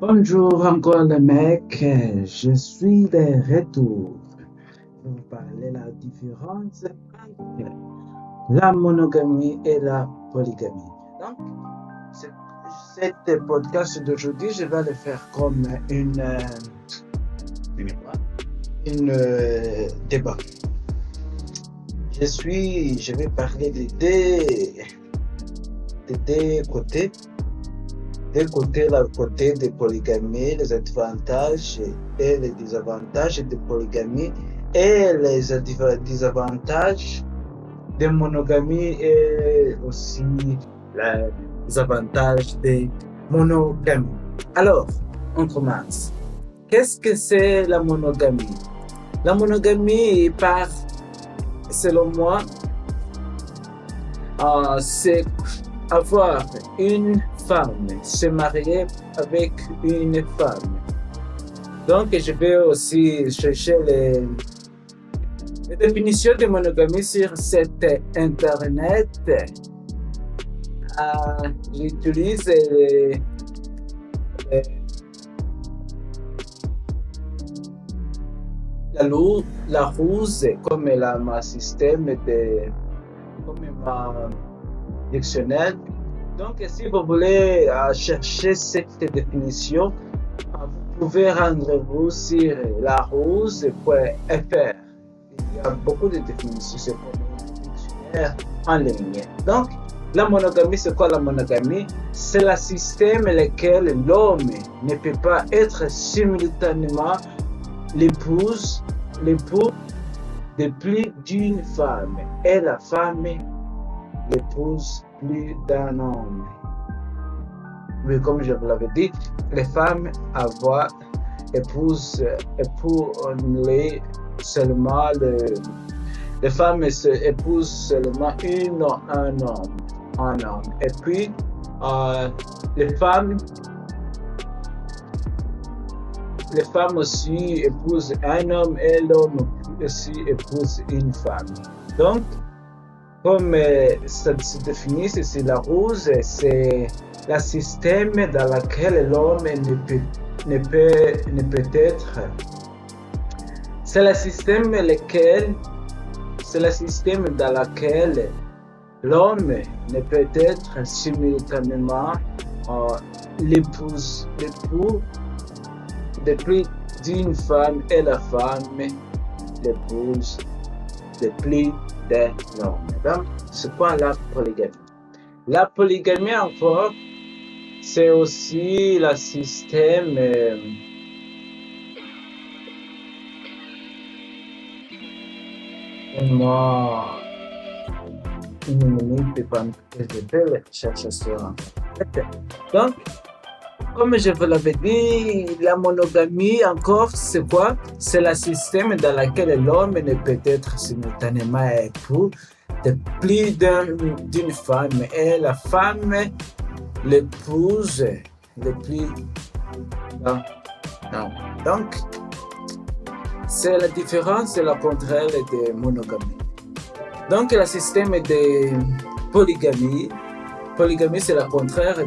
Bonjour encore les mecs, je suis de retour pour vous parler de la différence entre la monogamie et la polygamie. Donc, cette podcast d'aujourd'hui, je vais le faire comme une débat. Je vais parler des deux côtés. D'un côté, le côté de polygamie, les avantages et les désavantages de polygamie et les désavantages de monogamie et aussi les avantages de monogamie. Alors, on commence. Qu'est-ce que c'est la monogamie? La monogamie, selon moi, c'est avoir une femme, se marier avec une femme. Donc, je vais aussi chercher les définitions de monogamie sur cet internet. J'utilise la ruse comme ma système comme ma dictionnaire. Donc, si vous voulez chercher cette définition, vous pouvez rendre-vous sur larose.fr. Il y a beaucoup de définitions sur le dictionnaire en ligne. Donc, la monogamie, c'est quoi la monogamie? C'est le système dans lequel l'homme ne peut pas être simultanément l'époux de plus d'une femme et la femme l'épouse plus d'un homme. Mais comme je vous l'avais dit, les femmes épousent seulement les femmes épousent seulement un homme. Et puis les femmes aussi épousent un homme et l'homme aussi épouse une femme. Donc, comme ça se définit, c'est la ruse, c'est le système dans lequel l'homme ne peut être. C'est le système dans lequel l'homme ne peut être simultanément l'époux de plus d'une femme et la femme l'épouse de plus d'un homme. Donc, c'est quoi la polygamie? La polygamie, encore, c'est aussi le système une minute pendant que je vais chercher ça. Donc, comme je vous l'avais dit, la monogamie, encore, c'est quoi? C'est le système dans lequel l'homme ne peut être simultanément époux de plus d'une femme et la femme l'épouse le plus d'un homme. Donc, c'est la différence et le contraire de monogamie. Donc, le système de polygamie, c'est le contraire de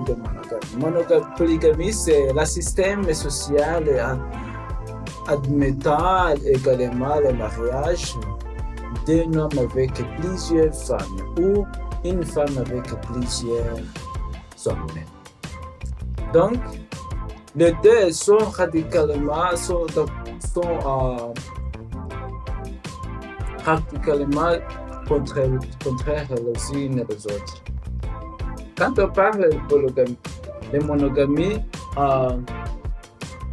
monogamie. Polygamie, c'est le système social admettant également le mariage d'un homme avec plusieurs femmes ou une femme avec plusieurs hommes. Donc, les deux sont radicalement contraires les unes aux autres. Quand on parle de monogamie,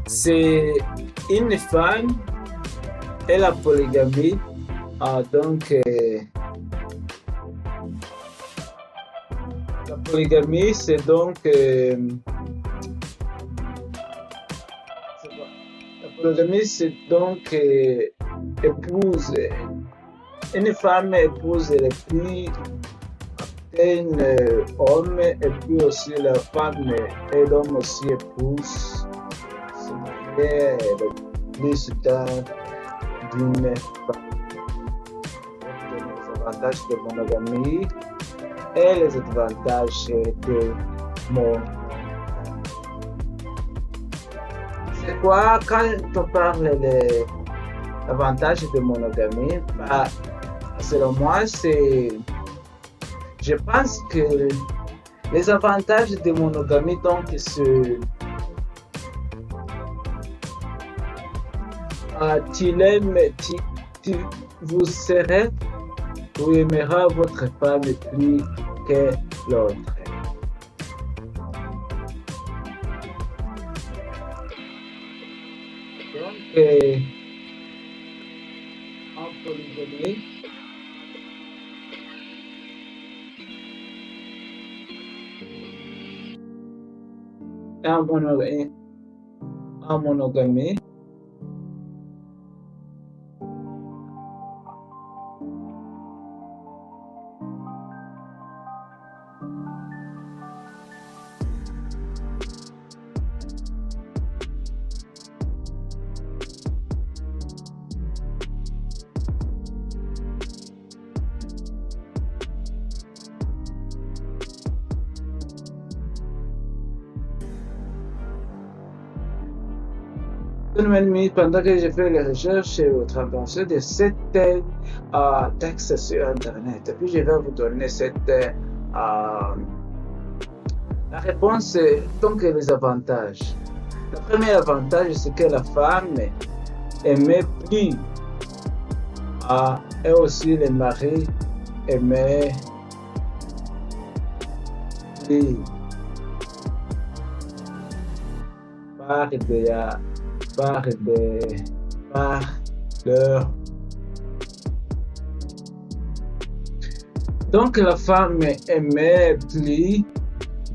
c'est une femme et la polygamie. Donc, la polygamie, c'est donc épouse. Une femme épouse le plus d'un homme et puis aussi la femme et l'homme aussi épouse se marier le plus d'une femme. Les avantages de monogamie et les avantages de monogamie. C'est quoi, quand on parle des avantages de monogamie, selon moi, je pense que les avantages de monogamie, donc, vous serez, vous aimerez votre femme plus que l'autre. Donc, en polygamie, en monogamie, pendant que j'ai fait les recherches au travers de cette texte sur Internet, et puis je vais vous donner la réponse, donc les avantages. Le premier avantage, c'est que la femme aimait plus, et aussi le mari aimait plus. Par leur. Donc la femme aimait plus,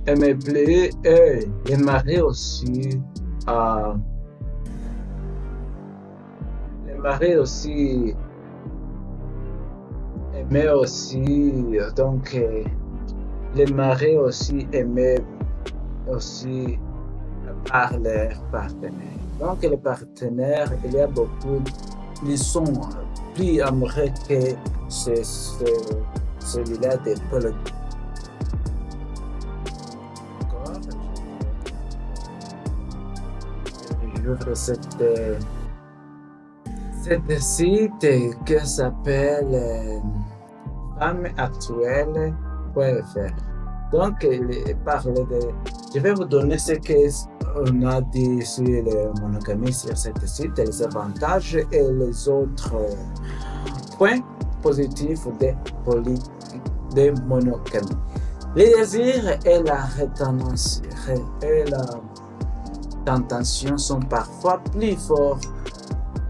et le mari aussi, aimait aussi, donc le mari aussi aimait aussi par leur partenaire. Donc les partenaires, il y a beaucoup, ils sont plus amoureux que celui-là de Paul. J'ouvre cette site qui s'appelle femmeactuelle.fr. Donc, je vais vous donner ce qu'on a dit sur la monogamie sur cette site, les avantages et les autres points positifs de monogamie. Le désir et la tentation sont parfois plus forts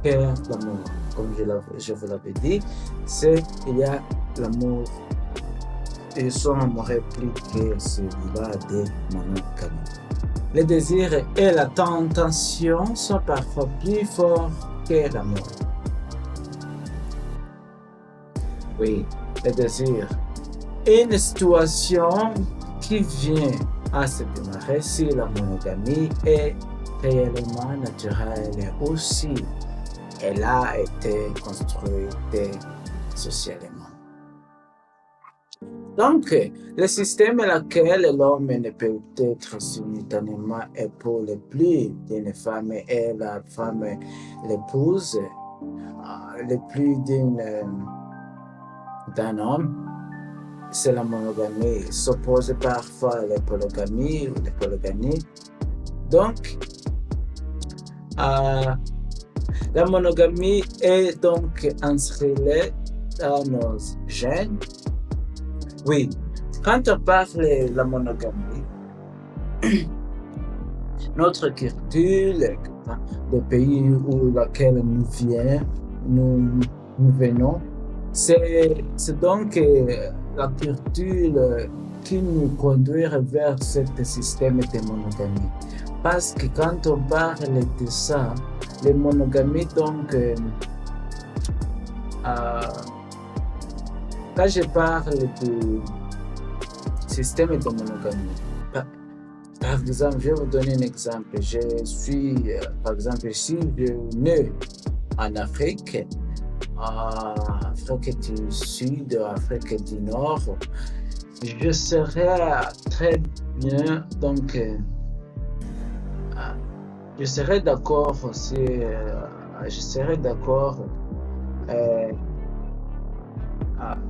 que l'amour. Comme je vous l'avais dit, il y a l'amour. Ils sont amoureux plus que celui-là de monogamie. Le désir et la tentation sont parfois plus forts que l'amour. Oui, le désir. Une situation qui vient à se démarrer si la monogamie est réellement naturelle aussi. Elle a été construite socialement. Donc, le système dans lequel l'homme ne peut être simultanément épaule plus d'une femme et la femme l'épouse, le plus d'un homme, c'est la monogamie. S'oppose parfois à la polygamie ou la polygamie. Donc, la monogamie est donc inscrite dans nos gènes. Oui, quand on parle de la monogamie, notre culture, le pays où lequel nous venons, c'est donc la culture qui nous conduit vers ce système de monogamie. Parce que quand on parle de ça, les monogamies, donc, quand je parle du système de monogamie, par exemple, je vais vous donner un exemple. Je suis, par exemple, si je nais en Afrique, Afrique du Sud, Afrique du Nord, je serais très bien, donc, Je serais d'accord aussi, je serais d'accord euh,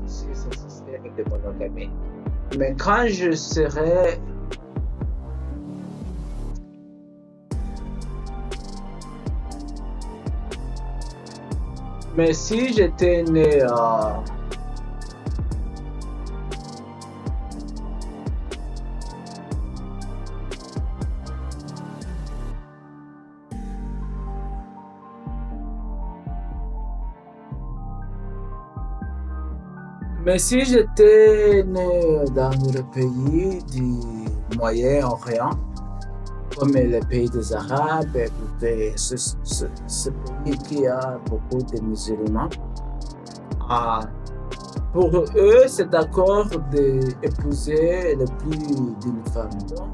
sur ce système de monogamie. Mais quand je serais, mais si j'étais né, mais si j'étais né dans le pays du Moyen-Orient, comme les pays des Arabes, ce pays qui a beaucoup de musulmans, ah, pour eux, c'est d'accord d'épouser le plus d'une femme. Donc,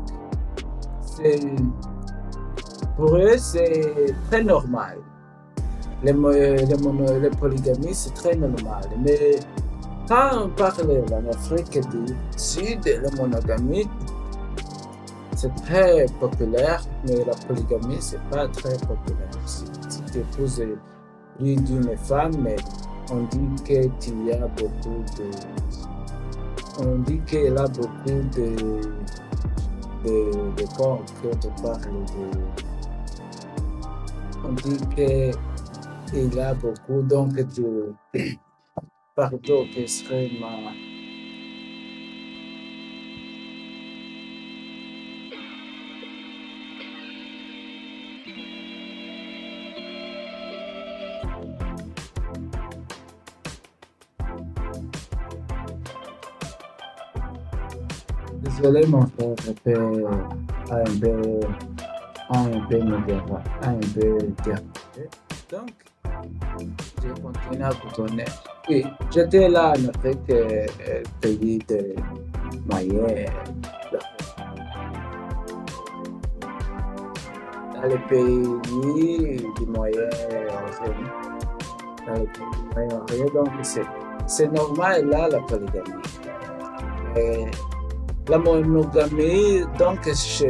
c'est, pour eux, c'est très normal. Les polygamies, c'est très normal. Mais quand on parle en Afrique du Sud, la monogamie, c'est très populaire, mais la polygamie, c'est pas très populaire. Si tu épouses plus d'une femme, mais on dit qu'il y a beaucoup de, on dit qu'il a beaucoup de quand on parle on dit qu'il a beaucoup donc de, pardon, que serait ma, désolé mon frère, un peu dérangé. Donc, je continue à vous donner. Oui, j'étais là en Afrique, pays de moyen, dans les pays du Moyen-Orient, dans les pays du Moyen-Orient, donc c'est normal là la polygamie. Et la monogamie, donc chez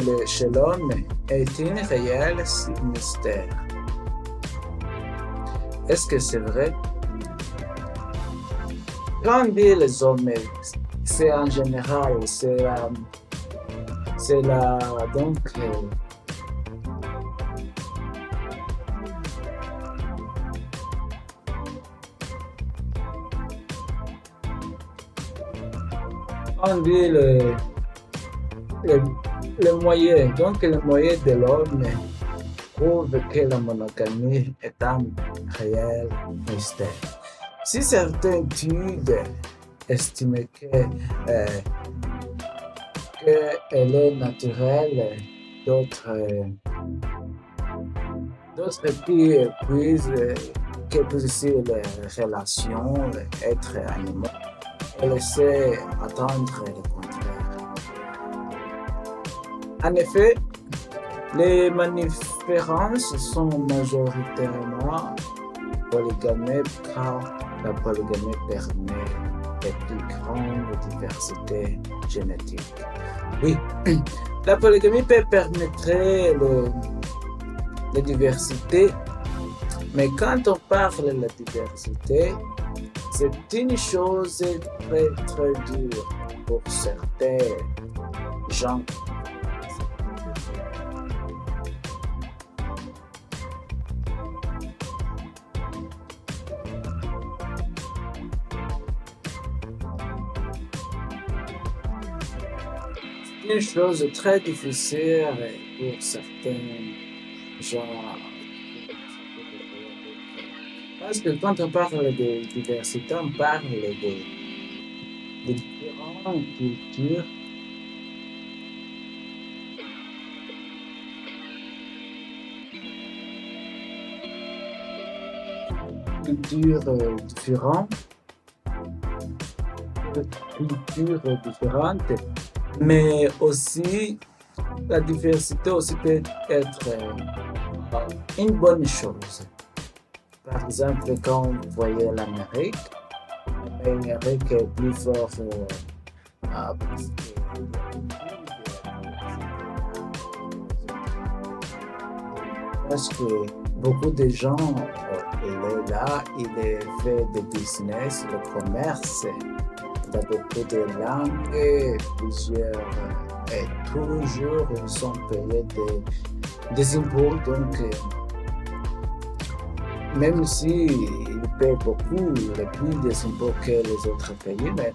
l'homme, est une réelle mystère. Est-ce que c'est vrai? Quand on dit les hommes, c'est en général, donc, on dit le moyen, donc le moyen de l'homme prouve que la monogamie est un réel mystère. Si certaines études estiment qu'elle est naturelle, d'autres qui épuisent aussi les relations entre animaux et laisser attendre le contraire. En effet, les mammifères sont majoritairement polygamés car la polygamie permet une plus grande diversité génétique. Oui, la polygamie peut permettre la diversité, mais quand on parle de la diversité, c'est une chose très très dure pour certains gens. C'est une chose très difficile pour certains gens. Parce que quand on parle de diversité, on parle de différentes cultures, cultures différentes, mais aussi la diversité aussi peut être une bonne chose. Par exemple, quand vous voyez l'Amérique est plus fort parce que beaucoup de gens, il est là, il est fait des business, le commerce, il a beaucoup de langues, et plusieurs, et toujours ils sont payés des impôts, donc même s'ils paient beaucoup, les plus des impôts que les autres pays, mais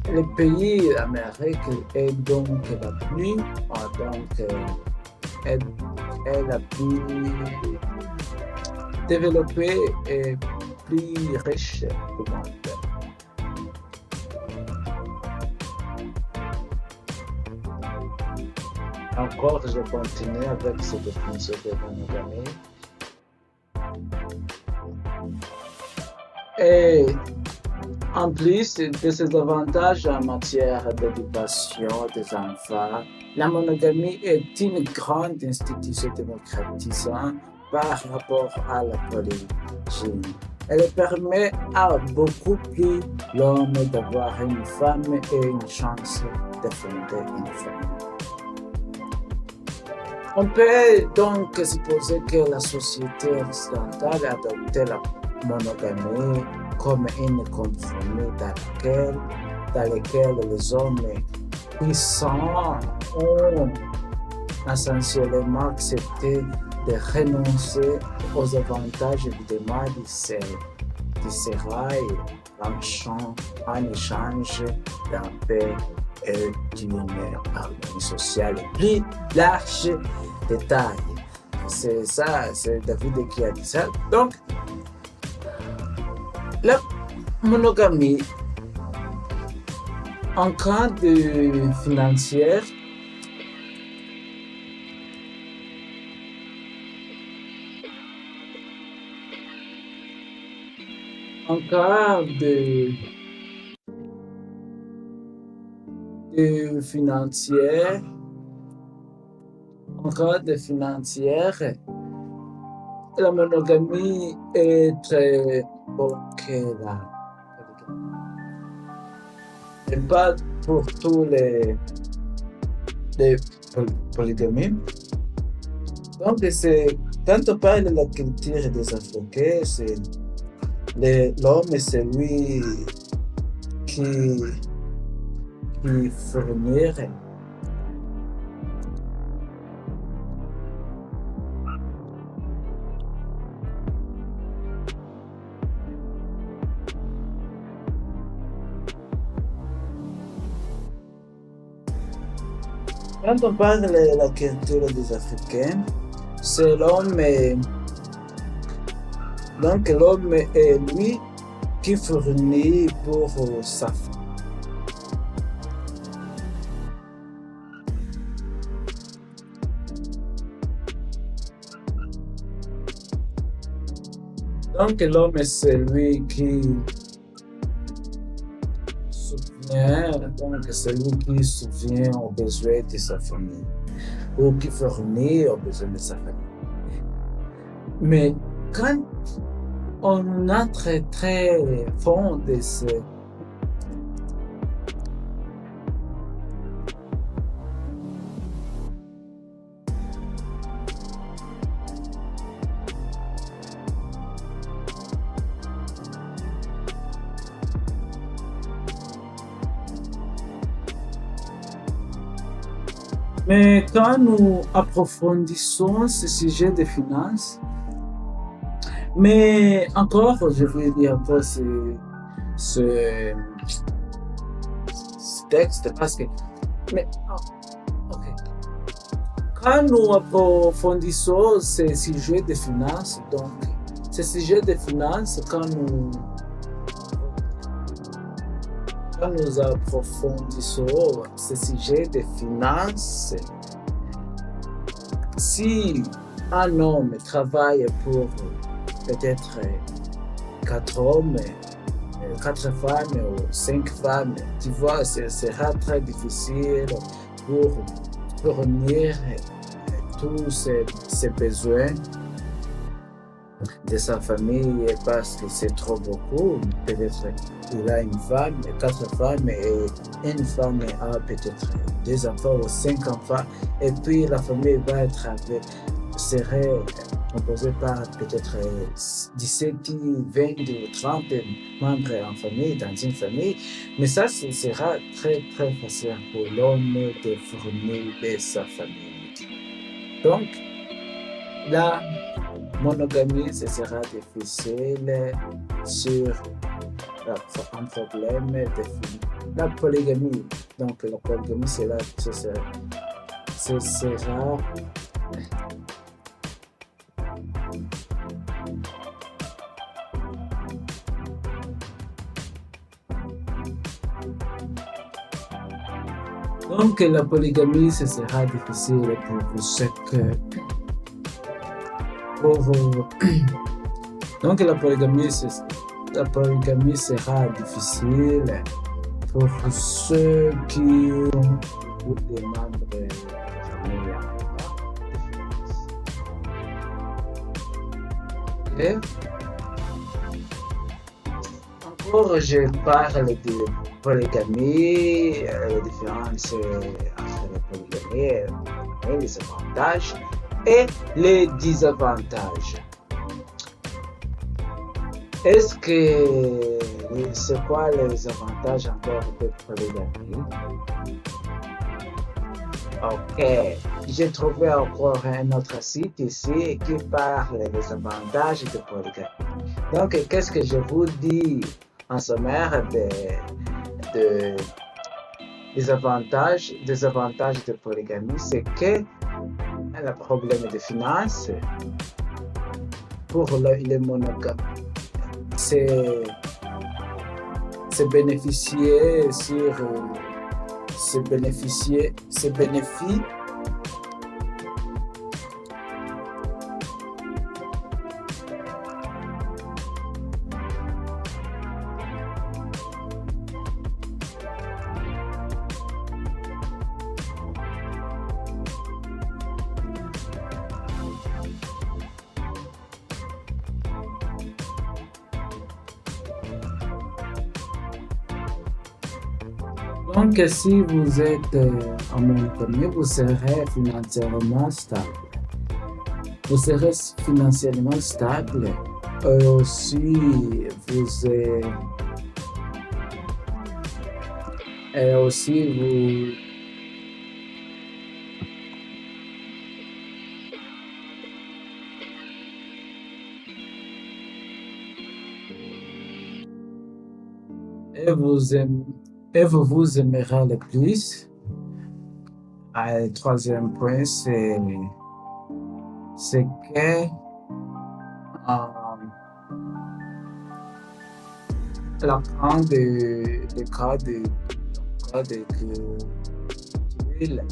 le pays américain est donc la plus, est, est la plus développée et plus riche du monde. Encore, je continue avec cette définition de monogamie. Et en plus de ces avantages en matière d'éducation des enfants, la monogamie est une grande institution démocratisante par rapport à la polygynie. Elle permet à beaucoup plus l'homme d'avoir une femme et une chance de fonder une famille. On peut donc supposer que la société occidentale a adopté la monogamie comme un compromis dans lequel les hommes puissants ont essentiellement accepté de renoncer aux avantages évidemment du sérail en échange d'un paix et d'une harmonie sociale plus large de taille. C'est ça, c'est David qui a dit ça. Donc, la monogamie, en cas de financière, en cas de financière, en cas de financière, la monogamie est très bonne que la polygamie. Et pas pour tous les polygamies. Donc, quand on parle de la culture des Africains, l'homme, c'est lui qui fournirait. Quand on parle de la culture des Africains, c'est l'homme, donc l'homme est lui qui fournit pour sa femme. Donc l'homme c'est lui qui souvient aux besoins de sa famille ou qui fournit aux besoins de sa famille. Mais quand on entre très fond de ce Mais quand nous approfondissons ce sujet de finances, mais encore, je vais dire encore ce texte parce que, mais, ok. Quand nous approfondissons ce sujet de finances, donc, ce sujet de finances, quand nous approfondissons ce sujet de finances, si un homme travaille pour peut-être 4 hommes, 4 femmes ou 5 femmes, tu vois, ce sera très difficile pour fournir tous ses besoins de sa famille parce que c'est trop beaucoup. Peut-être il a une femme, 4 femmes et une femme a peut-être 2 enfants ou 5 enfants et puis la famille va être serait composé par peut-être 17, 20 ou 30 membres en famille, dans une famille. Mais ça, ce sera très, très facile pour l'homme de fournir de sa famille. Donc, la monogamie, ce sera difficile sur un problème de la polygamie. Donc, la polygamie, ce sera donc la polygamie, ce sera difficile pour chaque donc la polygamie sera difficile pour ceux qui ont des membres familiaux. Et encore, je parle de polygamie, la différence entre la polygamie et les avantages et les désavantages. C'est quoi les avantages encore de polygamie? Ok, j'ai trouvé encore un autre site ici qui parle des avantages de polygamie. Donc, qu'est-ce que je vous dis en sommaire des avantages de polygamie? C'est que le problème de finances pour les monogames, c'est bénéficier sur ces bénéfices donc, si vous êtes en monogamie, vous serez financièrement stable. Et aussi, vous vous aimerez le plus. Le troisième point, c'est que la fin des cas de tuile,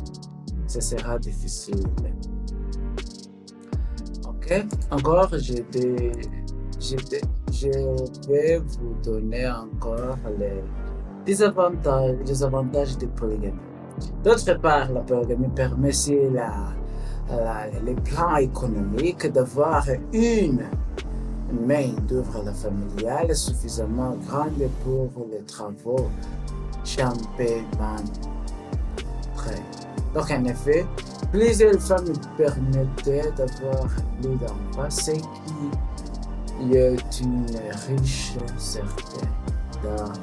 ce sera difficile. Ok, encore je vais vous donner encore les avantages de polygamie. D'autre part, la polygamie permet sur les plans économiques d'avoir une main-d'œuvre familiale suffisamment grande pour les travaux champêtres. Donc, en effet, plusieurs femmes permettaient d'avoir plus d'enfants, ce qui est une riche certaine dans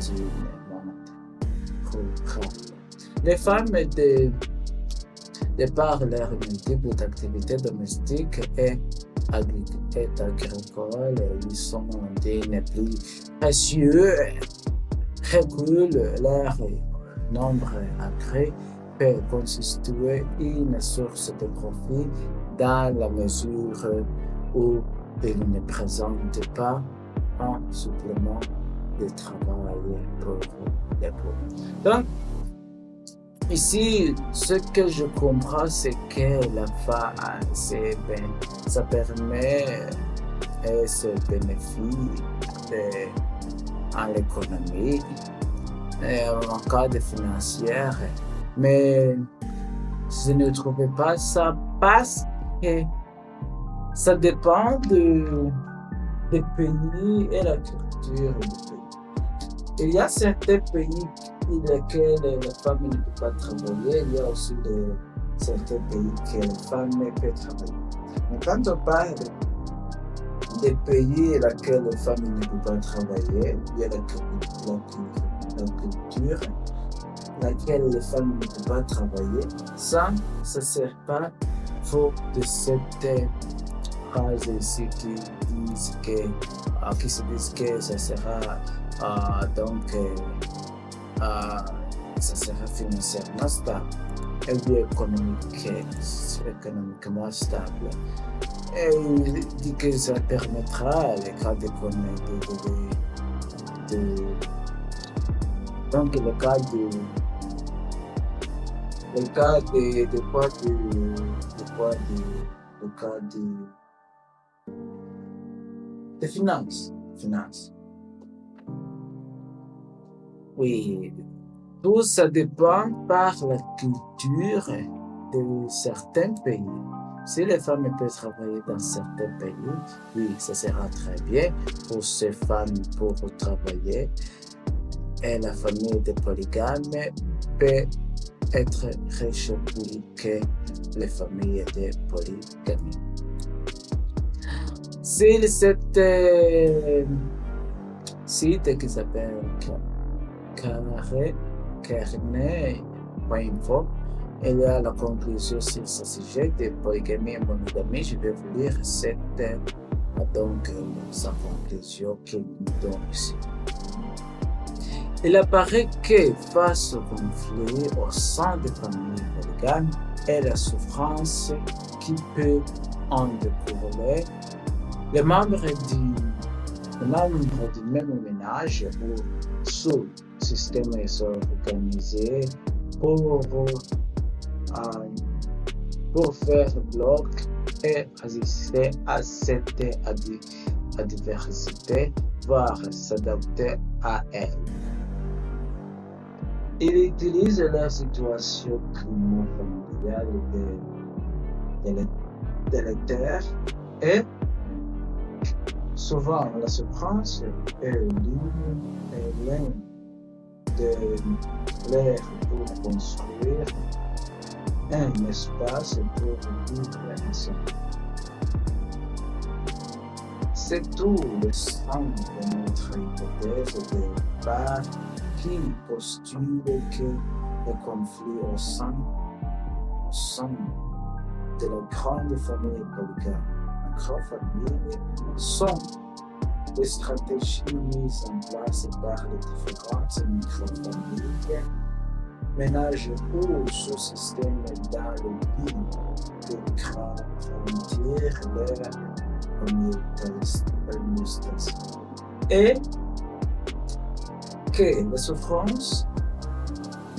une monde rural. Les femmes, de par leur multiples activités domestiques et agricoles, ils sont des plus précieux recul. Leur nombre accru peut constituer une source de profit dans la mesure où il ne présente pas un supplément de travail pour les pauvres. Donc, ici, ce que je comprends, c'est que la femme, ça permet ce bénéfice en l'économie, en cas de financière, mais je ne trouvais pas ça parce que ça dépend des pays et la culture du pays. Il y a certains pays dans lesquels la femme ne peut pas travailler, il y a aussi certains pays que la femme peut travailler. Mais quand on parle des pays dans lesquels les femmes ne peuvent pas travailler, il y a la culture dans laquelle les femmes ne peuvent pas travailler, ça ne sert pas faute de cette phrase ici qui se disent que ça sera ça sera financièrement stable et bien économiquement stable. Et il dit que ça permettra les cas donc le cas de finances. Oui, tout ça dépend par la culture de certains pays. Si les femmes peuvent travailler dans certains pays, oui, ça sera très bien pour ces femmes pour travailler. Et la famille de polygame peut être riche plus que les familles de polygamie. Si cette site qui s'appelle carnet.info, il y a la conclusion sur ce sujet de polygamie et monogamie. Je vais vous lire sa conclusion qu'il nous donne ici. Il apparaît que face au conflit au sein des familles polygames et la souffrance qui peut en découler, les membres du même ménage ou sous-système sont organisés pour faire bloc et résister à cette adversité, voire s'adapter à elle. Ils utilisent la situation climat-familiale délétère et souvent la souffrance est l'un de l'air pour construire un espace pour vivre ensemble. C'est tout le sens de notre hypothèse de part qui postule que les conflits au sein de la grande famille polygame, la grande famille, sont des stratégies mises en place par les différentes micro-familles, ménages ou sous-systèmes dans le but de garantir leur homéostasie. Et que la souffrance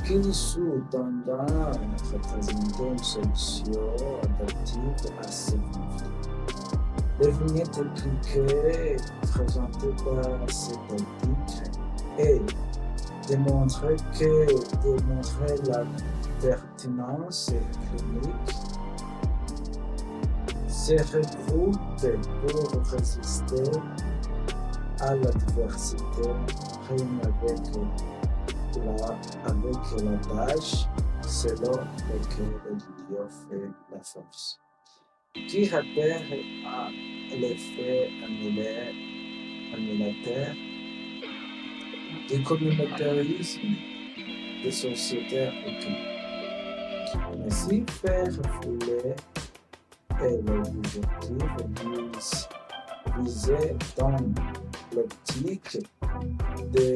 qu'ils sous-tendent représenter une solution adaptive à ces conflits. Les vignettes impliquées présentées par cet article et démontrer la pertinence clinique se regroupent pour résister à l'adversité, rien avec l'adage selon lequel l'union fait la force, qui rappelle à l'effet annulateur du communautarisme des sociétés africaines. Ainsi, faire fouler est l'objectif visé dans l'optique de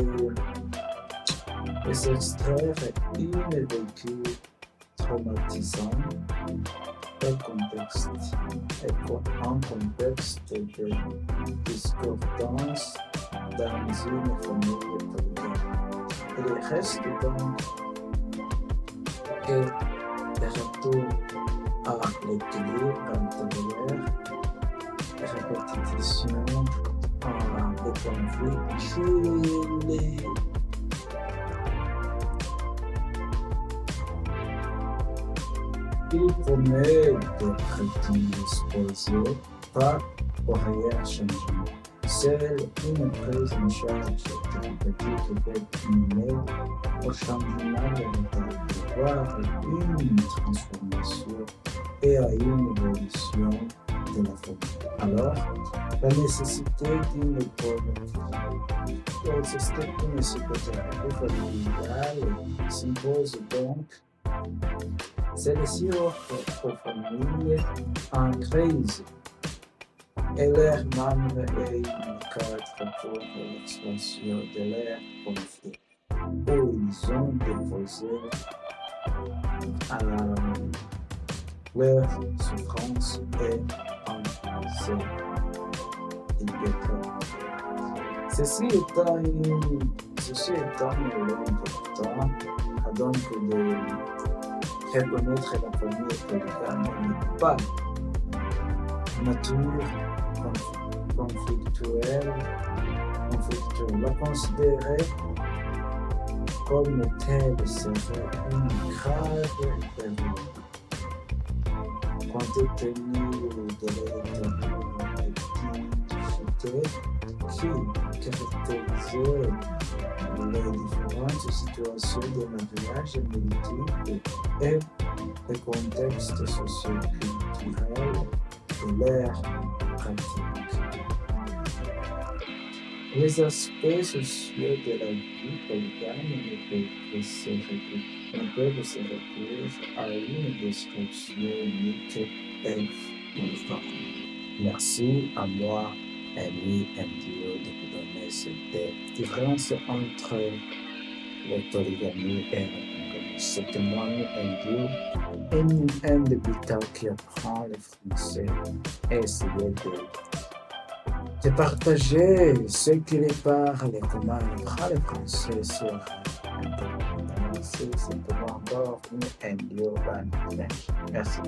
extraire une vécu traumatisant en contexte de discordance dans une famille polygame. Il reste donc que le retour à l'équilibre intérieur, la répétition des conflits il promet de prédisposer pas au réel changement. Seule une prise en charge thérapeutique peut mener au changement de mentalité, voire une transformation et à une évolution de la famille. Alors, la nécessité d'une psychothérapie familiale s'impose donc. Celle-ci offre aux familles en crise et leurs membres et un cadre pour l'expression de leurs conflits, où ils ont déposé leur souffrance et en ceci étant important, donc de reconnaître la famille polygame n'est pas nature conflictuelle, la considérer comme telle serait une grave erreur, compte tenu de l'activité qui caractérise les différentes situations de mariage multiples et le contexte socio-culturel de leur pratique. Les aspects sociaux de la vie polygame ne peuvent se réduire à une description unique et uniforme. Merci à moi, Amy Ndio, de vous donner cette différence entre la polygamie et la monogamie. C'est moi, Ndio, un débutant qui apprend le français et essayer de partager ce qu'il parle et comment il apprend le français sur Internet. C'est simplement encore une Ndio. Merci.